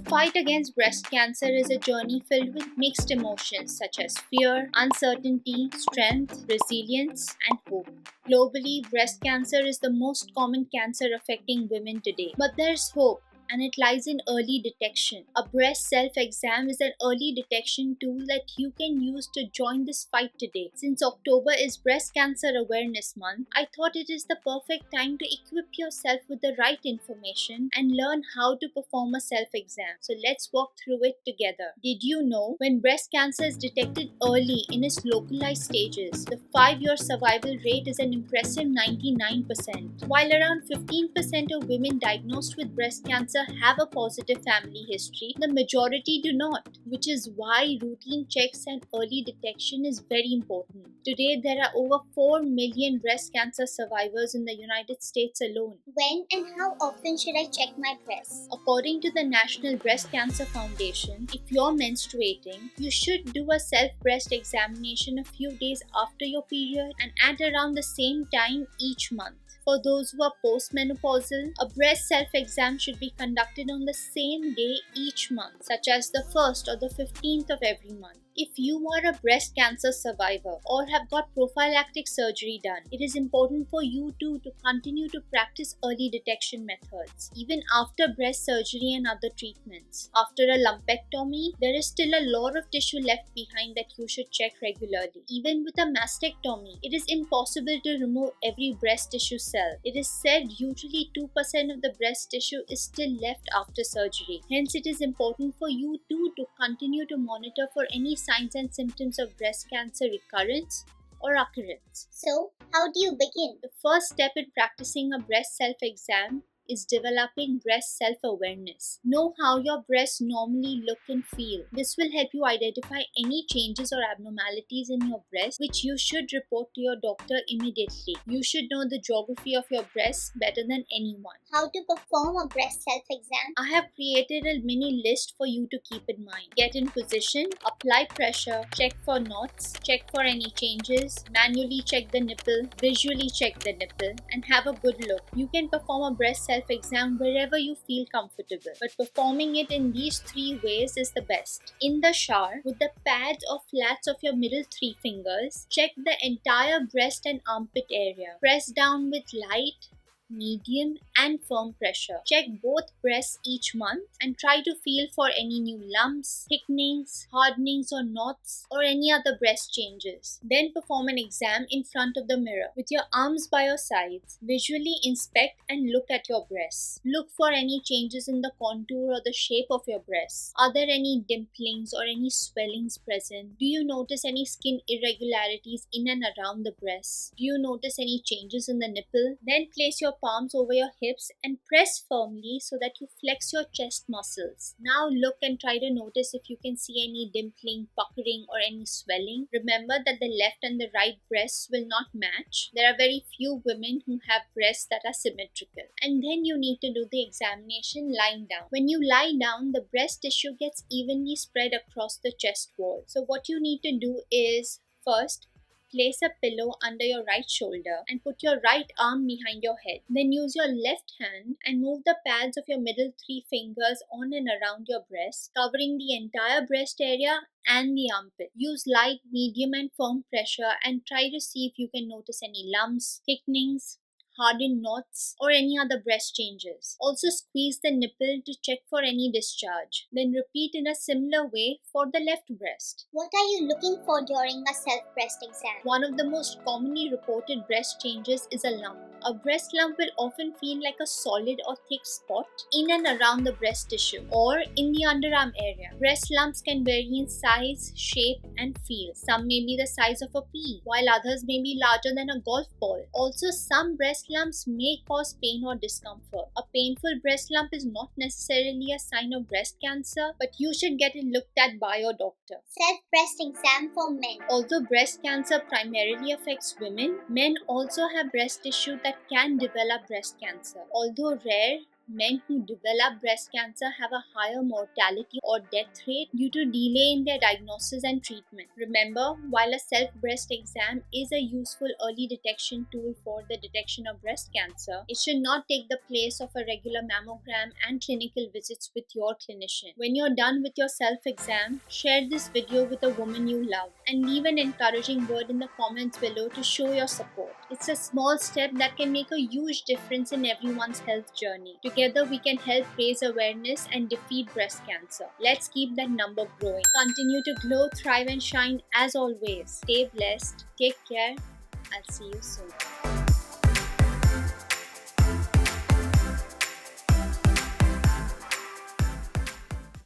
fight against breast cancer is a journey filled with mixed emotions such as fear, uncertainty, strength, resilience, and hope. Globally, breast cancer is the most common cancer affecting women today. But there's hope, and it lies in early detection. A breast self-exam is an early detection tool that you can use to join this fight today. Since October is Breast Cancer Awareness Month, I thought it is the perfect time to equip yourself with the right information and learn how to perform a self-exam. So let's walk through it together. Did you know when breast cancer is detected early in its localized stages, the 5-year survival rate is an impressive 99%, while around 15% of women diagnosed with breast cancer have a positive family history, the majority do not, which is why routine checks and early detection is very important. Today, there are over 4 million breast cancer survivors in the United States alone. When and how often should I check my breasts? According to the National Breast Cancer Foundation, if you're menstruating, you should do a self-breast examination a few days after your period and at around the same time each month. For those who are postmenopausal, a breast self-exam should be conducted on the same day each month, such as the 1st or the 15th of every month. If you are a breast cancer survivor or have got prophylactic surgery done, it is important for you to continue to practice early detection methods, even after breast surgery and other treatments. After a lumpectomy, there is still a lot of tissue left behind that you should check regularly. Even with a mastectomy, it is impossible to remove every breast tissue cell. It is said usually 2% of the breast tissue is still left after surgery. Hence, it is important for you to continue to monitor for any signs and symptoms of breast cancer recurrence or occurrence. So, how do you begin? The first step in practicing a breast self-exam is developing breast self-awareness. Know how your breasts normally look and feel. This will help you identify any changes or abnormalities in your breast, which you should report to your doctor immediately. You should know the geography of your breasts better than anyone. How to perform a breast self-exam? I have created a mini list for you to keep in mind. Get in position, apply pressure, check for knots, check for any changes, manually check the nipple, visually check the nipple, and have a good look. You can perform a breast self-exam wherever you feel comfortable, but performing it in these 3 ways is the best. In the shower, with the pads or flats of your middle 3 fingers, check the entire breast and armpit area. Press down with light, medium and firm pressure. Check both breasts each month and try to feel for any new lumps, thickenings, hardenings or knots or any other breast changes. Then perform an exam in front of the mirror. With your arms by your sides, visually inspect and look at your breasts. Look for any changes in the contour or the shape of your breasts. Are there any dimplings or any swellings present? Do you notice any skin irregularities in and around the breasts? Do you notice any changes in the nipple? Then place your palms over your hips and press firmly so that you flex your chest muscles. Now look and try to notice if you can see any dimpling, puckering or any swelling. Remember that the left and the right breasts will not match. There are very few women who have breasts that are symmetrical. And then you need to do the examination lying down. When you lie down, the breast tissue gets evenly spread across the chest wall. So what you need to do is, first, place a pillow under your right shoulder and put your right arm behind your head. Then use your left hand and move the pads of your middle 3 fingers on and around your breast, covering the entire breast area and the armpit. Use light, medium and firm pressure and try to see if you can notice any lumps, thickenings, hardened knots or any other breast changes. Also squeeze the nipple to check for any discharge. Then repeat in a similar way for the left breast. What are you looking for during a self-breast exam? One of the most commonly reported breast changes is a lump. A breast lump will often feel like a solid or thick spot in and around the breast tissue or in the underarm area. Breast lumps can vary in size, shape and feel. Some may be the size of a pea, while others may be larger than a golf ball. Also, some breast lumps may cause pain or discomfort. A painful breast lump is not necessarily a sign of breast cancer, but you should get it looked at by your doctor. Self-breast exam for men. Although breast cancer primarily affects women, men also have breast tissue that can develop breast cancer. Although rare, men who develop breast cancer have a higher mortality or death rate due to delay in their diagnosis and treatment. Remember, while a self-breast exam is a useful early detection tool for the detection of breast cancer, it should not take the place of a regular mammogram and clinical visits with your clinician. When you're done with your self-exam, share this video with a woman you love and leave an encouraging word in the comments below to show your support. It's a small step that can make a huge difference in everyone's health journey. Together we can help raise awareness and defeat breast cancer. Let's keep that number growing. Continue to glow, thrive and shine as always. Stay blessed. Take care. I'll see you soon.